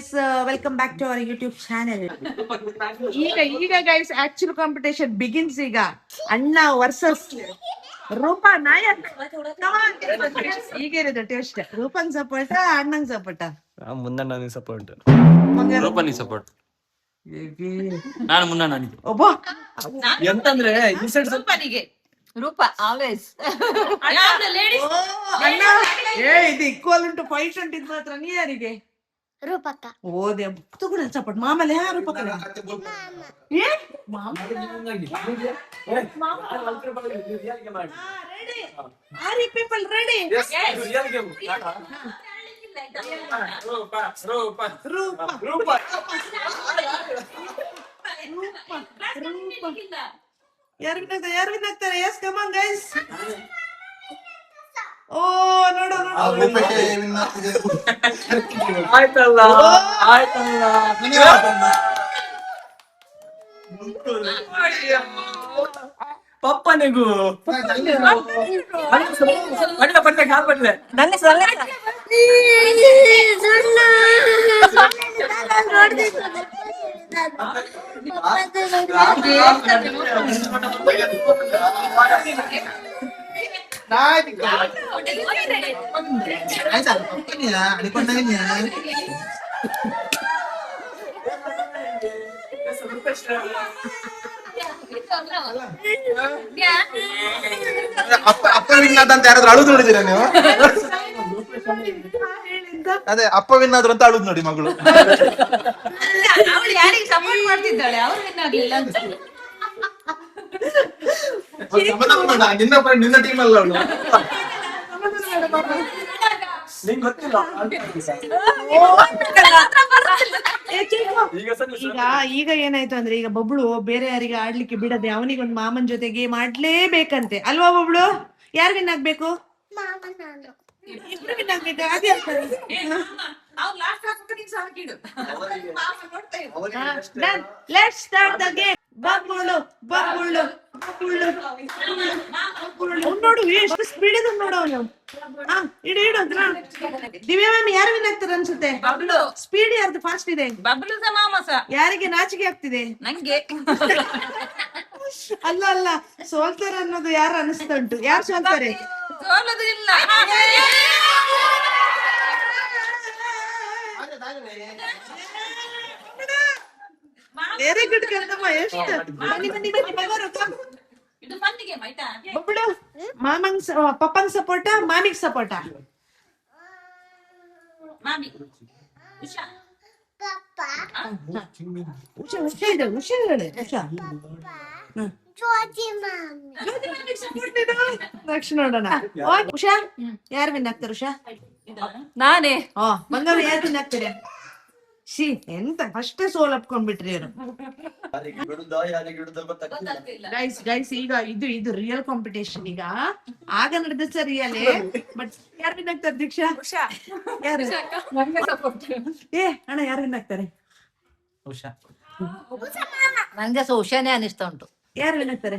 Guys, welcome back to our YouTube channel. ಈಗ guys actual competition begins. ಈಗ ಅಣ್ಣ versus Roopa Nayak. ಈಗ ಇರೋದು ಟೆಸ್ಟ್. ರೂಪಂಗ್ ಸಪೋರ್ಟ, ಅಣ್ಣಂಗ್ ಸಪೋರ್ಟ? ಮುಂದಣ್ಣನಿಗೆ ಸಪೋರ್ಟ್, ರೂಪನಿಗೆ ಸಪೋರ್ಟ್. ನಾನು ಮುಂದಣ್ಣನಿಗೆ. ಒಬ್ಬ ಎಂತಂದ್ರೆ ರೂಪನಿಗೆ. ರೂಪ ಆಲ್ವೇಸ್ ಅಣ್ಣ, ಇದು ಈಕ್ವಲ್ ಉಂಟು ಫೈಟ್ ಉಂಟು. ಇದು ಮಾತ್ರ ನೀ ಯಾರಿಗೆ? ರೂಪಕ್ಕ. ಓದೆ ತಗೊಂಡ ಸಪೋರ್ಟ್. ಮಾಮಲೆ ಯಾರು ರೂಪಕ್ಕ? Are you people ready? Yes. ರೂಪ. ಯಾರು ವಿನ್ ಆಗ್ತಾರೆ? Yes, come on guys. ಓ ನೋಡು. ಆಯ್ತಲ್ಲ. ಪಪ್ಪನಿಗೂ ಬಟ್ಟೆ ಕಾಲ್ ಬಟ್ಟೆ ಅಪ್ಪ ವಿನ್ ಆದ ಅಂತ ಯಾರಾದ್ರೂ ಅಳುದು ನೋಡಿದೀರಾ ನೀವು? ಅದೇ ಅಪ್ಪ ವಿನ್ ಆದ್ರು ಅಂತ ಅಳುದು ನೋಡಿ ಮಗಳು. ಅವಳು ಯಾರಿಗೆ ಸಪೋರ್ಟ್ ಮಾಡ್ತಿದ್ದಾಳೆ, ಅವ್ರು ವಿನ್ ಆಗ್ಲಿಲ್ಲ ಅಂತ. ನಿನ್ನ ಟೀಮ್ ಅಲ್ಲ ಅವಳು. ನಿಂಗೆ ಗೊತ್ತಿಲ್ಲ. ಈಗ ಏನಾಯ್ತು ಅಂದ್ರೆ, ಈಗ ಬಬ್ಳು ಬೇರೆ ಯಾರಿಗೆ ಆಡ್ಲಿಕ್ಕೆ ಬಿಡದೆ ಅವನಿಗೊಂದು ಮಾಮನ್ ಜೊತೆ ಗೇಮ್ ಆಡ್ಲೇಬೇಕಂತೆ ಅಲ್ವಾ ಬಬ್ಳು? ಯಾರು ವಿನ್ ಆಗ್ಬೇಕು? ಇಬ್ರು ವಿನ್ ಆಗ್ಬೇಕು. ಅದೇ ಲೆಟ್ಸ್ ಸ್ಟಾರ್ಟ್ ದ ಗೇಮ್. ಬಬ್ಳು ನೋಡು ಎಷ್ಟು ಸ್ಪೀಡ್ ಇದೆ ನೋಡು ಅವನು. ಇಡು ದಿವ್ಯಾ ಮ್ಯಾಮ್, ಯಾರು ವಿನ್ ಆಗ್ತಾರೆ ಅನ್ಸುತ್ತೆ? ಬಬ್ಲು. ಸ್ಪೀಡ್ ಯಾರ್ದು ಫಾಸ್ಟ್ ಇದೆ? ಬಬ್ಲು ಮಾಮಸ. ಯಾರಿಗೆ ನಾಚಿಕೆ ಆಗ್ತಿದೆ? ನಂಗೆ. ಅಲ್ಲ ಸೋಲ್ತಾರೆ ಅನ್ನೋದು ಯಾರು ಅನಿಸ್ತಾ ಉಂಟು? ಯಾರು ಸೋಲ್ತಾರೆ? ಸೋಲದು ಇಲ್ಲ. ವೆರಿ ಗುಡ್ ಕಣಮ್ಮ. ಎಷ್ಟು ಬನ್ನಿ ಮಗರು. ಇದು ಫನ್ ಗೇಮ್ ಆಯ್ತಾ? ಬಬ್ಳು ಮಾಮಂಗ್ ಪಪ್ಪಂಗ್ ಸಪೋರ್ಟ, ಮಾಮಿಗ್ ಸಪೋರ್ಟ? ಮಾಮಿ. ಉಷಾ. ನೆಕ್ಸ್ಟ್ ನೋಡೋಣ. ಉಷಾ, ಯಾರು ವಿನ್ ಆಗ್ತಾರೆ? ಉಷಾ ನಾನೇ. ಬಂಗಾರ ಯಾರು ವಿನ್ ಆಗ್ತಾರೆ? ಎಂತ ಫಸ್ಟ್ ಸೋಲ್ ಅಪ್ಕೊಂಡ್ಬಿಟ್ರಿ ಇವರು. ಗೈಸ್ ಈಗ ಇದು ರಿಯಲ್ ಕಾಂಪಿಟೇಷನ್. ಈಗ ಆಗ ನಡೆದ ಸರ್ ರಿಯಲ್. ಬಟ್ ಯಾರು ವಿನ್ ಆಗ್ತಾರೆ? ದೀಕ್ಷಾ ಯಾರು? ಅಣ್ಣ ಯಾರು ವಿನ್ ಆಗ್ತಾರೆ? ನಂಗೆ ಉಷಾನೇ ಅನಿಸ್ತಾ ಉಂಟು. ಯಾರು ವಿನ್ ಆಗ್ತಾರೆ?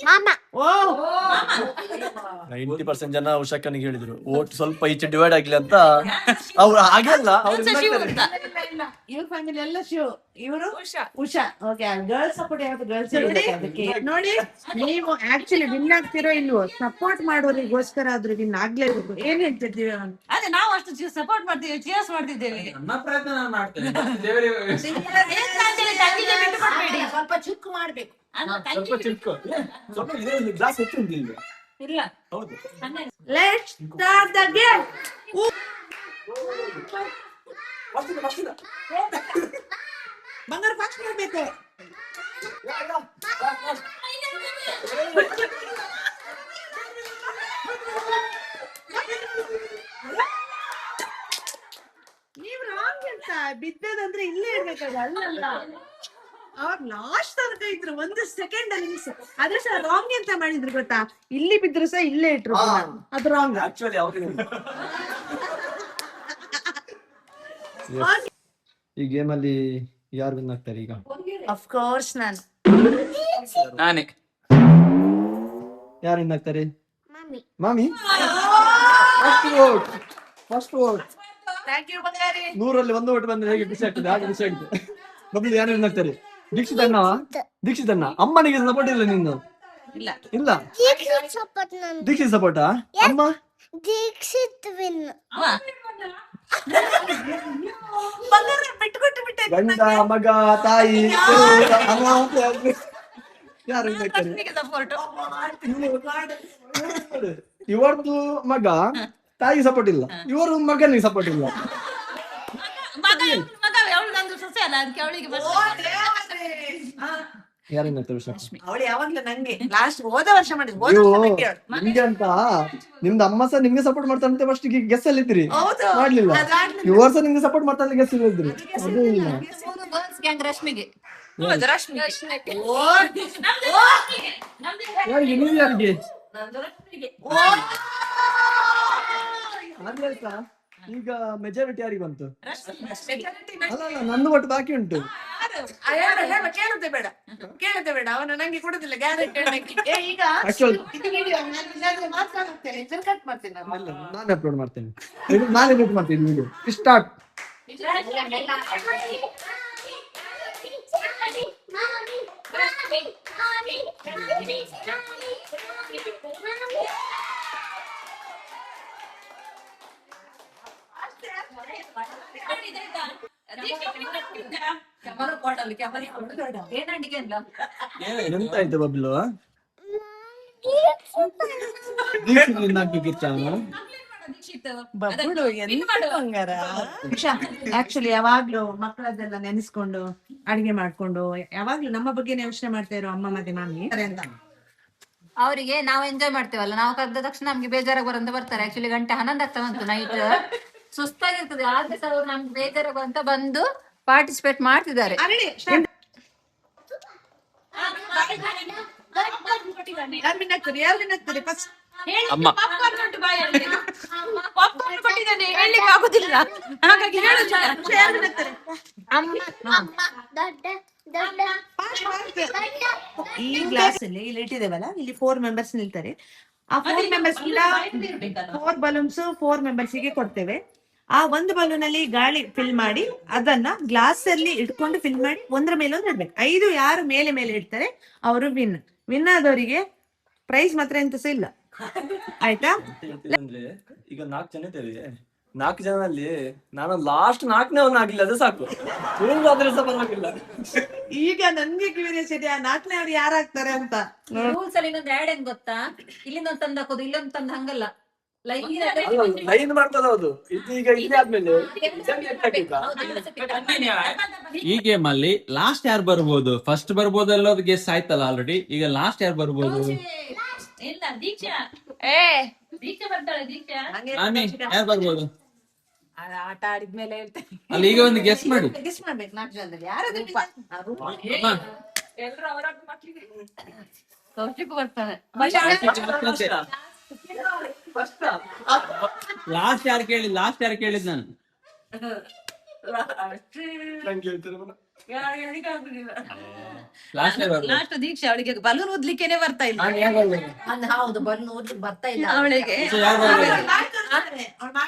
ಮಾಮ. 90% ಜನ ಉಷಾಕನಿಗೆ ಹೇಳಿದ್ರು ಓಟ್ ಸ್ವಲ್ಪ ಈಚೆ ಡಿವೈಡ್ ಆಗ್ಲಿ ಅಂತ. ಅವ್ರು ಹಾಗೆಲ್ಲ ಇವ್ರ ಫ್ಯಾಮಿಲಿ ಎಲ್ಲ ಶಿವ್, ಇವರು ಉಷಾ. ಓಕೆ, ಗರ್ಲ್ಸ್ ಸಪೋರ್ಟ್ ಯಾವ್ದು? ಗರ್ಲ್ಸ್ ಅದಕ್ಕೆ ನೋಡಿ. ನೀವು ಆಕ್ಚುಲಿ ವಿನ್ ಆಗ್ತಿರೋ ಇಲ್ವೋ, ಸಪೋರ್ಟ್ ಮಾಡೋರಿಗೋಸ್ಕರ ಆದ್ರೂ ವಿನ್ ಆಗ್ಲೇಬೇಕು. ಏನ್ ಹೇಳ್ತಿರ್ತೀವಿ? ಅದೇ ನಾವು ಅಷ್ಟು ಸಪೋರ್ಟ್ ಮಾಡ್ತೀವಿ, ಚೇರ್ಸ್ ಮಾಡ್ತಿದ್ದೇವೆ. ನನ್ನ ಪ್ರಯತ್ನ ನಾನು ಮಾಡ್ತೇನೆ. ಸ್ವಲ್ಪ ಚಿಕ್ಕ ಮಾಡ್ಬೇಕು. ಗ್ಲಾಸ್ ಹೆಚ್ಚು ಇಲ್ಲ. ಹೌದು. Let's start the game. ಬಂಗಾರ ಫಾಸ್ಟ್ ಮಾಡ್ಬೇಕು. ನೀವ್ ರಾಂಗ್ ಅಂತ ಬಿದ್ದದಂದ್ರೆ ಇಲ್ಲೇ ಇರ್ಬೇಕಾಗ. ಅಲ್ಲ, ಅವ್ರು ಲಾಸ್ಟ್ ತನಕ ಇದ್ರು, 1 ಸೆಕೆಂಡ್ ಅಲ್ಲಿ ಮಿಸ್. ಆದ್ರೆ ಸಹ ರಾಂಗ್ ಅಂತ ಮಾಡಿದ್ರು ಗೊತ್ತಾ? ಇಲ್ಲಿ ಬಿದ್ರು ಸಹ ಇಲ್ಲೇ ಇಟ್ರು. ಅದು ರಾಂಗ್. ಆಕ್ಚುಲಿ ಈ ಗೇಮ್ ಅಲ್ಲಿ ಯಾರು ವಿನ್ ಆಗ್ತಾರೆ ಈಗ? ಆಫ್ ಕೋರ್ಸ್ ನಾನೇ. ಯಾರು ವಿನ್ ಆಗ್ತಾರೆ? ಮಾಮಿ. ಮಾಮಿ. First vote. ಥ್ಯಾಂಕ್ ಯು ಬಂಗಾರಿ. 100ರಲ್ಲಿ 1 ಓಟ್ ಬಂದ್ರೆ ಹೇಗೆ ಖುಷಿ ಆಗ್ತದೆ, ಹಾಗೆ ಖುಷಿ ಆಗ್ತದೆ. ಮೊದಲು ಯಾರು ಆಗ್ತಾರೆ? ದೀಕ್ಷಿತ್ ಅಣ್ಣ. ಅಮ್ಮನಿಗೆ ಸಪೋರ್ಟ್ ಇಲ್ಲ ನಿಂದು? ಇಲ್ಲ. ದೀಕ್ಷಿತ್ ಸಪೋರ್ಟಾ? ಅಮ್ಮ ಬಂಗಾರ ಬಿಟ್ಕೊಟ್ಟು ಬಿಟ್ಟೆ. ಗಂಡ ಮಗ ತಾಯಿ ಅಮ್ಮ ಯಾರು ಆಗ್ತಾರೆ? ಇವರದ್ದು ಮಗ ತಾಯಿ ಸಪೋರ್ಟ್ ಇಲ್ಲ, ಇವರು ಮಗನಿಗೆ ಸಪೋರ್ಟ್ ಇಲ್ಲ. ಅವಳು ಸೊಸೆ ಅಲ್ಲ, ಅದಕ್ಕೆ ಅವಳಿಗೆ ಯಾರೇನ ವಿಷಯ? ಅವಳು ಯಾವಾಗ್ಲೂ ನಂಗೆ ಲಾಸ್ಟ್ ಹೋದ ವರ್ಷ ಮಾಡಿದ್ರು. ನಿಮ್ಗೆ ಅಂತ ನಿಮ್ದು ಅಮ್ಮ ಸಹ ನಿಮ್ಗೆ ಸಪೋರ್ಟ್ ಮಾಡ್ತಾರಂತೆ ಫಸ್ಟ್ ಗೆಸ್ ಅಲ್ಲಿ ಇದ್ರಿ, ಹೌದು. ಮಾಡ್ಲಿಲ್ಲ. ಈ ವರ್ಷ ನಿಮ್ಗೆ ಸಪೋರ್ಟ್ ಮಾಡ್ತಾರೆ ಗೆಸ್ ಇಲ್ಲ ಇದ್ರಿ. ಅದೇ ಇಲ್ಲ ರಶ್ಮಿಗೆ ಯಾರಿಗೆ? ನೀವು ಯಾರಿಗೆ? ಆಯ್ತಾ? ಈಗ ಮೆಜಾರಿಟಿ ಯಾರಿಗೆ ಬಂತು? ಅಲ್ಲ ನಂದು ಒಟ್ಟು ಬಾಕಿ ಉಂಟು. ಕೇಳುತ್ತೆ ಬೇಡ, ಅವನು ನಂಗೆ ಕೊಡುದಿಲ್ಲ ಗ್ಯಾರಂಟಿ. ಈಗ ಆಕ್ಚುಲ್ ಕಟ್ ಮಾಡ್ತೀನಿ ನಾನು. ನಾನು ಅಪ್ಲೋಡ್ ಮಾಡ್ತೇನೆ, ನಾನೇ ಎಡಿಟ್ ಮಾಡ್ತೀನಿ ವಿಡಿಯೋ. ಸ್ಟಾರ್ಟ್. ಎಂತಾಯ್ತು ಬಬ್ಲು? ಆಕ್ಚುಲಿ ಯಾವಾಗ್ಲೂ ಮಕ್ಕಳದೆಲ್ಲ ನೆನೆಸ್ಕೊಂಡು ಅಡಿಗೆ ಮಾಡ್ಕೊಂಡು ಯಾವಾಗ್ಲೂ ನಮ್ಮ ಬಗ್ಗೆ ಯೋಚನೆ ಮಾಡ್ತಾ ಇರೋ ಅಮ್ಮ ಮತ್ತೆ ಮಾಮಿ ಅಂತ. ಅವರಿಗೆ ನಾವು ಎಂಜಾಯ್ ಮಾಡ್ತೇವಲ್ಲ, ನಾವು ಕರೆದ ತಕ್ಷಣ ನಮ್ಗೆ ಬೇಜಾರಾಗಿ ಬರಂತ ಬರ್ತಾರೆ. ಆಕ್ಚುಲಿ ಗಂಟೆ 11 ಆಗ್ತಾ ಬಂತು ನೈಟ್, ಸುಸ್ತಾಗಿರ್ತದೆ. ಆದ್ರೆ ಸಹ ಅವ್ರು ನಮ್ಗೆ ಬೇಜಾರಾಗ ಅಂತ ಬಂದು ಪಾರ್ಟಿಸಿಪೇಟ್ ಮಾಡ್ತಿದ್ದಾರೆ. ಅಮ್ಮ ಈ ಗ್ಲಾಸ್ ಅಲ್ಲಿ ಇಲ್ಲಿ ಇಟ್ಟಿದ್ದೇವಲ್ಲ, ಇಲ್ಲಿ 4 ಮೆಂಬರ್ಸ್ ನಿಲ್ತಾರೆ. ಆ 4 ಮೆಂಬರ್ಸ್ 4 ಬಲೂನ್ಸ್ 4 ಮೆಂಬರ್ಸ್ ಗೆ ಕೊಡ್ತೇವೆ. ಆ ಒಂದು ಬಲೂನ್ ಅಲ್ಲಿ ಗಾಳಿ ಫಿಲ್ ಮಾಡಿ ಅದನ್ನ ಗ್ಲಾಸ್ ಅಲ್ಲಿ ಇಟ್ಕೊಂಡು ಫಿಲ್ ಮಾಡಿ ಒಂದ್ರ ಮೇಲೆ ಒಂದು ಇಡ್ಬೇಕು. 5 ಯಾರು ಮೇಲೆ ಮೇಲೆ ಇಡ್ತಾರೆ ಅವರು ವಿನ್ ಆದವರಿಗೆ ಪ್ರೈಸ್ ಮಾತ್ರ ಎಂತ ಸಹ ಇಲ್ಲ, ಆಯ್ತಾ? ಅಂದ್ರೆ ಈಗ 4 ಜನ ಇದ್ದೇವೆ, 4 ಜನದಲ್ಲಿ ನಾನು ಲಾಸ್ಟ್ 4ನೇ ಆಗಿಲ್ಲ, ಅದು ಸಾಕು. ಆದ್ರೆ ಸಹ ಪರವಾಗಿಲ್ಲ. ಈಗ ನನ್ಗೆ ಕ್ಯೂರಿಯಾಸಿಟಿ, ಆ 4ನೇ ಅವ್ರು ಯಾರಾಗ್ತಾರೆ ಅಂತ. ರೂಲ್ಸ್ ಅಲ್ಲಿ ಇನ್ನೊಂದು ಆಡ್ ಏನ್ ಗೊತ್ತಾ, ಇಲ್ಲಿಂದ ಒಂದು ತಂದು ಹಾಕೋದು, ಇಲ್ಲೊಂದು ತಂದು ಹಂಗಲ್ಲ, ಲೈನ್ ಮಾಡ್ತದ ಹೌದು. ಈಗ ಇಲ್ಲಿ ಆದ್ಮೇಲೆ ಈ ಗೇಮ್ ಅಲ್ಲಿ ಲಾಸ್ಟ್ ಯಾರು ಬರ್ಬೋದು, ಫಸ್ಟ್ ಬರ್ಬೋದು ಎಲ್ಲೋದು ಗೆಸ್ ಆಯ್ತಲ್ಲ ಆಲ್ರೆಡಿ. ಈಗ ಲಾಸ್ಟ್ ಯಾರು ಬರ್ಬೋದು? ಯಾರು ಬರ್ಬೋದು ಆಟ ಆಡಿದ್ಮೇಲೆ ಹೇಳ್ತೇನೆ. ಅಲ್ಲಿ ಈಗ ಒಂದು ಗೆಸ್ ಮಾಡಿ. ಗೆಸ್ ಮಾಡ್ಬೇಕು 4 ಜನದಲ್ಲಿ ಯಾರಾದ್ರೂ ಕೌಶಿಕ್ ಬರ್ತಾನೆ. ಲಾಸ್ಟ್ ಯಾರು ಕೇಳಿದ್ ನಾನು? ಲಾಸ್ಟ್ ದೀಕ್ಷೆ, ಅವಳಿಗೆ ಬಲೂನ್ ಓದ್ಲಿಕ್ಕೇನೆ ಬರ್ತಾ ಇಲ್ಲ. ಹೌದು, ಬಲೂನ್ ಓದ್ಲಿಕ್ಕೆ ಬರ್ತಾ ಇಲ್ಲ ಅವಳಿಗೆ.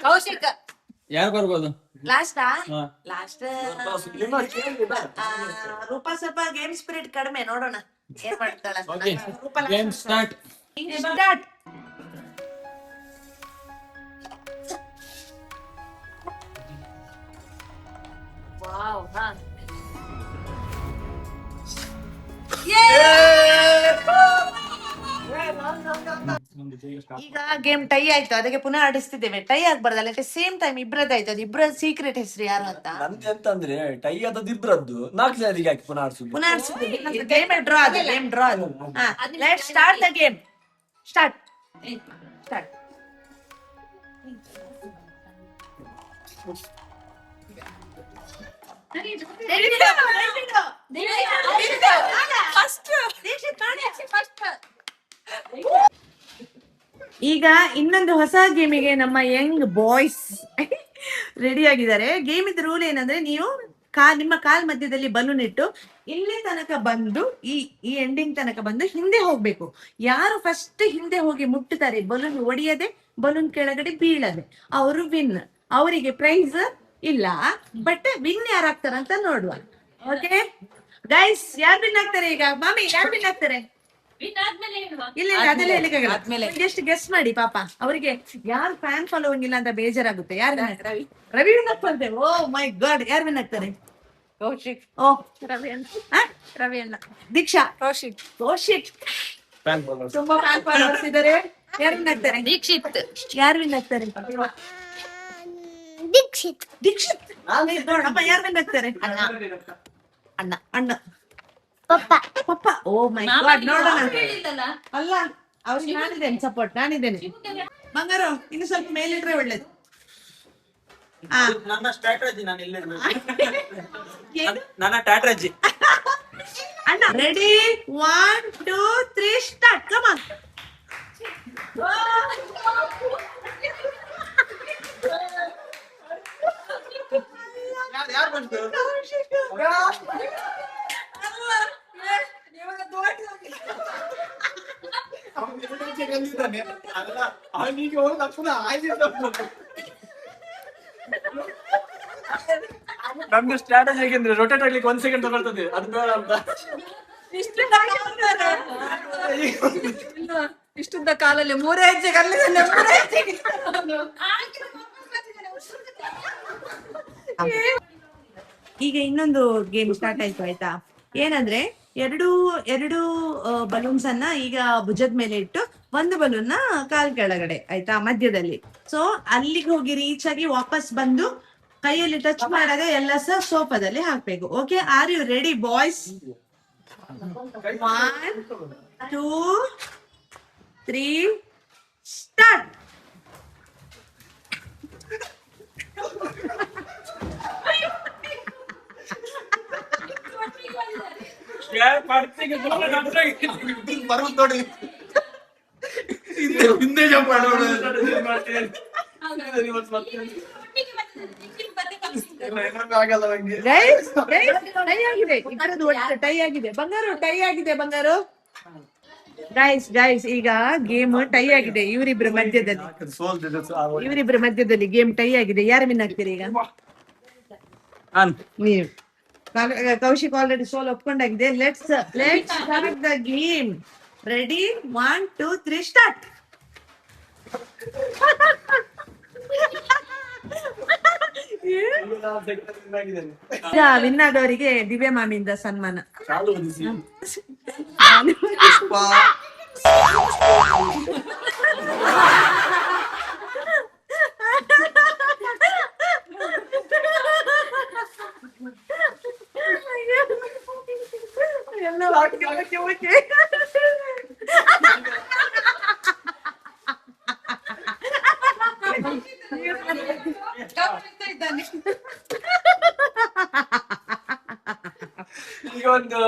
ಕೌಶಿಕ್ ಯಾರು ಬರ್ಬೋದು ಲಾಸ್ಟ್ ರೂಪಾ ಸ್ವಲ್ಪ ಗೇಮ್ ಸ್ಪಿರಿಟ್ ಕಡಿಮೆ, ನೋಡೋಣ ಏನ್ ಮಾಡ್ತಾಳೆ. Game start. ಈಗ ಗೇಮ್ ಟೈ ಆಯ್ತು, ಅದಕ್ಕೆ ಪುನಃ ಆಡಿಸ್ತಿದ್ದೇವೆ. ಟೈ ಆಗ್ಬಾರ್ದಲ್ಲ, ಸೇಮ್ ಟೈಮ್ ಇಬ್ರದ್ದಾಯ್ತು. ಅದು ಇಬ್ರ ಸೀಕ್ರೆಟ್ ಹೆಸರು ಯಾರು ಅಂತ. ನಂದು ಎಂತ ಅಂದ್ರೆ ಟೈ ಆದದ್ದು ಇಬ್ರದ್ದು, 4 ಜನರಿಗೆ ಹಾಕಿ ಪುನಃ ಆಡ್ಸುದು. ಗೇಮ್ ಡ್ರಾ ಅದು, ಗೇಮ್ ಡ್ರಾ ಅದು. Let's start the game. Start. ಈಗ ಇನ್ನೊಂದು ಹೊಸ ಗೇಮಿಗೆ ನಮ್ಮ ಯಂಗ್ ಬಾಯ್ಸ್ ರೆಡಿ ಆಗಿದ್ದಾರೆ. ಗೇಮ್ ಇದ್ದ ರೂಲ್ ಏನಂದ್ರೆ, ನೀವು ನಿಮ್ಮ ಕಾಲ್ ಮಧ್ಯದಲ್ಲಿ ಬಲೂನ್ ಇಟ್ಟು ಇಲ್ಲಿ ತನಕ ಬಂದು ಈ ಎಂಡಿಂಗ್ ತನಕ ಬಂದು ಹಿಂದೆ ಹೋಗ್ಬೇಕು. ಯಾರು ಫಸ್ಟ್ ಹಿಂದೆ ಹೋಗಿ ಮುಟ್ಟುತ್ತಾರೆ, ಬಲೂನ್ ಒಡೆಯದೆ ಬಲೂನ್ ಕೆಳಗಡೆ ಬೀಳದೆ, ಅವರು ವಿನ್. ಅವರಿಗೆ ಪ್ರೈಸ್ ಇಲ್ಲ, ಬಟ್ ವಿನ್ ಯಾರಾಗ್ತಾರಂತ ನೋಡುವ. ಓಕೆ ಗೈಸ್, ಯಾರು ವಿನ್ ಆಗ್ತಾರೆ ಈಗ? ಮಾಮಿ ಯಾರು ವಿನ್ ಆಗ್ತಾರೆ? ಇಲ್ಲ ಅದೆಲ್ಲ ಹೇಳಿಕ್ಕಾಗಲ್ಲ, ಜಸ್ಟ್ ಗೆಸ್ ಮಾಡಿ ಪಾಪ. ಅವರಿಗೆ ಯಾರು ಫ್ಯಾನ್ ಫಾಲೋವಿಂಗ್ ಇಲ್ಲ ಅಂತ ಬೇಜಾರಾಗುತ್ತೆ. ಯಾರು ರವಿ ವಿನ್ ಆಗ್ತಾರೆ? ಓ ಮೈ ಗಾಡ್, ಯಾರು ವಿನ್ ಆಗ್ತಾರೆ? ಕೌಶಿಕ್. ಓ ರವಿ ಅಣ್ಣ. ಆ? ರವಿ ಅಣ್ಣ. ದೀಕ್ಷಾ. ಕೌಶಿಕ್. ಕೌಶಿಕ್. Fan followers. ತುಂಬಾ ಫ್ಯಾನ್ ಫಾಲೋವರ್ಸ್ ಇದ್ದಾರೆ. ಯಾರು ವಿನ್ ಆಗ್ತಾರೆ? ದೀಕ್ಷಿತ್. ಯಾರು ವಿನ್ ಆಗ್ತಾರೆ? ದೀಕ್ಷಿತ್. ದೀಕ್ಷಿತ್. ನೋಡಮ್ಮ ಯಾರು ವಿನ್ ಆಗ್ತಾರೆ? ಅಣ್ಣ. ಅಣ್ಣ. ಪಪ್ಪ. ಪಪ್ಪ. ಓ ಮೈ ಗಾಡ್, ನೋಡೋಣ. ಅಲ್ಲ, ಅವ್ರಿಗೆ ನಾನಿದ್ದೇನೆ ಸಪೋರ್ಟ್, ನಾನಿದ್ದೇನೆ. ಬಂಗಾರು ಇನ್ನು ಸ್ವಲ್ಪ ಮೇಲಿಟ್ರೆ ಒಳ್ಳೇದು. ನನ್ನ ಸ್ಟ್ರಾಟಜಿ ನಾನು ಇಲ್ಲೇ ಏನು? ನನ್ನ ಸ್ಟ್ರಾಟಜಿ. ಅಣ್ಣ ರೆಡಿ, 1 2 3 ಸ್ಟಾರ್ಟ್. Come on. ಯಾರು ಬಂತು? ಅಲ್ಲ, ಅವನಿಗೆ ಹೋಗಿ ತಪ್ಪು ನಮ್ದು ಸ್ಟ್ರಾಟಜಿ ಹೇಗೆಂದ್ರೆ ರೊಟೇಟ್ ಆಗ್ಲಿಕ್ಕೆ 1 ಸೆಕೆಂಡ್ ತಗೊಳ್ತದೆ, ಅದು ಬೇಡ ಅಂತ. ಇಷ್ಟುದ್ದ ಕಾಲಲ್ಲಿ 3 ಹೆಜ್ಜೆ ಕಲ್ಲಿದ್ದಾನೆ. 3 ಹೆಜ್ಜೆ. ಈಗ ಇನ್ನೊಂದು ಗೇಮ್ ಸ್ಟಾರ್ಟ್ ಆಯ್ತು ಆಯ್ತಾ? ಏನಂದ್ರೆ ಎರಡು ಬಲೂನ್ಸ್ ಅನ್ನ ಈಗ ಭುಜದ ಮೇಲೆ ಇಟ್ಟು ಒಂದು ಬಲೂನ್ ನ ಕಾಲ್ ಕೆಳಗಡೆ ಆಯ್ತಾ, ಮಧ್ಯದಲ್ಲಿ. ಸೊ ಅಲ್ಲಿಗೆ ಹೋಗಿ ರೀಚ್ ಆಗಿ ವಾಪಸ್ ಬಂದು ಕೈಯಲ್ಲಿ ಟಚ್ ಮಾಡದೆ ಎಲ್ಲ ಸಹ ಸೋಫಾದಲ್ಲಿ ಹಾಕ್ಬೇಕು. Okay, are you ready boys? 1 2 3 start. ಬರುವುದು ನೋಡಿ, ಹಿಂದೆ ಜಂಪ್ ಮಾಡೋದು. ಆಗಲ್ಲ ನಂಗೆ. ಟೈ ಆಗಿದೆ, ಇಬ್ಬರದ್ದು ಒಟ್ಟು ಟೈ ಆಗಿದೆ. ಬಂಗಾರು ಟೈ ಆಗಿದೆ. ಬಂಗಾರು ಗೈಸ್ ಈಗ ಗೇಮ್ ಟೈ ಆಗಿದೆ ಇವರಿಬ್ರ ಮಧ್ಯದಲ್ಲಿ. ಇವರಿಬ್ರ ಮಧ್ಯದಲ್ಲಿ ಗೇಮ್ ಟೈ ಆಗಿದೆ. ಯಾರು ವಿನ್ ಆಗ್ತೀರಿ ಈಗ? ನೀವು. ಕೌಶಿಕ್ ಆಲ್ರೆಡಿ ಸೋಲ್ ಒಪ್ಕೊಂಡಾಗಿದೆ. Let's start the game. Ready, 1 2 3 start. Win ಆದವರಿಗೆ ದಿವ್ಯಾ ಮಾಮಿಯಿಂದ ಸನ್ಮಾನ. ಎಲ್ಲ ಓಕೆ. ಈಗ ಒಂದು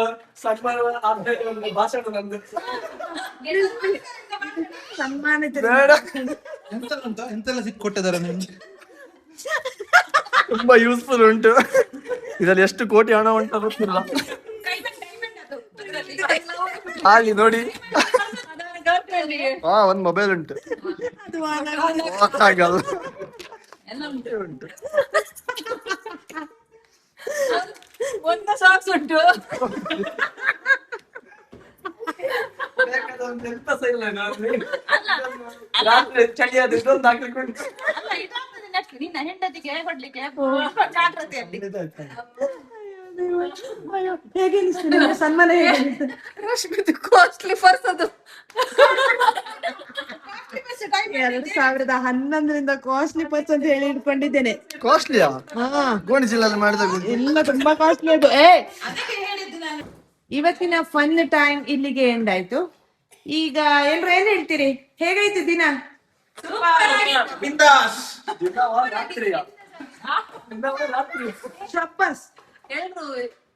ಸನ್ಮಾನ ಒಂದು ಭಾಷಣ ನಂದು. ಸನ್ಮಾನ ಬೇಡ, ಎಂತೆಲ್ಲ ಸಿಕ್ ಕೊಟ್ಟಿದ್ದಾರೆ ನಿಮ್ಗೆ. ತುಂಬಾ ಯೂಸ್ಫುಲ್ ಉಂಟು. ಇದ್ರಲ್ಲಿ ಎಷ್ಟು ಕೋಟಿ ಹಣ ಉಂಟು ಗೊತ್ತಿಲ್ಲ. ಅಲ್ಲಿ ನೋಡಿ, ಒಂದ್ ಮೊಬೈಲ್ ಉಂಟು. ಆಗಲ್ಲ, ಉಂಟು. ಒಂದು ಸಾಕ್ಸ್ ಉಂಟು. ಎಂತ ಸಹ ಇಲ್ಲ. ರಾತ್ರಿ ಚಳಿ ಆದ್ರೆ ಇದೊಂದು ಹಾಕ್ಲಿಕ್ಕೆ ಉಂಟು. ನಿನ್ನ ಹೆಂಡತಿಗೆ ಕೊಡ್ಲಿಕ್ಕೆ ಜಾಗ್ರತೆಯಲ್ಲಿ. ಹೇಗೆ ಅನಿಸ್ತು ನಿಮ್ಗೆ ಸನ್ಮಾನ? ಹೇಗೆ ಅನಿಸ್ತು? ರಶ್ಮಿದು ಕಾಸ್ಟ್ಲಿ ಪರ್ಸ್ ಅದು. 2011ರಿಂದ ಕಾಸ್ಟ್ಲಿ ಪರ್ಸ್ ಅಂತ ಹೇಳಿ ಇಟ್ಕೊಂಡಿದ್ದೇನೆ. ಕಾಸ್ಟ್ಲಿಯಾ? ಗೋಣಿಚೀಲಲ್ಲಿ ಮಾಡಿದಾಗ ಎಲ್ಲ ತುಂಬಾ ಕಾಸ್ಟ್ಲಿ ಅದು. ಇವತ್ತಿನ ಫನ್ ಟೈಮ್ ಇಲ್ಲಿಗೆ ಎಂಡ್ ಆಯ್ತು. ಈಗ ಎಲ್ರು ಏನ್ ಹೇಳ್ತೀರಿ? ಹೇಗಾಯ್ತು ದಿನ? ಶಬ್ಬಾಸ್. ಎಲ್ರು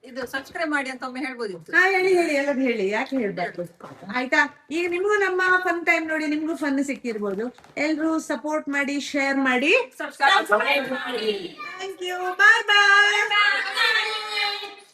ಇದು ಸಬ್ಸ್ಕ್ರೈಬ್ ಮಾಡಿ ಅಂತ ಒಮ್ಮೆ ಹೇಳ್ಬೋದಿತ್ತು. ಹೇಳಿ ಎಲ್ಲರೂ ಹೇಳಿ, ಯಾಕೆ ಹೇಳ್ಬಾರ್ದು ಆಯ್ತಾ? ಈಗ ನಿಮ್ಗೂ ನಮ್ಮ ಫನ್ ಟೈಮ್ ನೋಡಿ ನಿಮ್ಗೂ ಫನ್ ಸಿಕ್ಕಿರ್ಬೋದು. ಎಲ್ರು ಸಪೋರ್ಟ್ ಮಾಡಿ, ಶೇರ್ ಮಾಡಿ. Thank you, bye bye.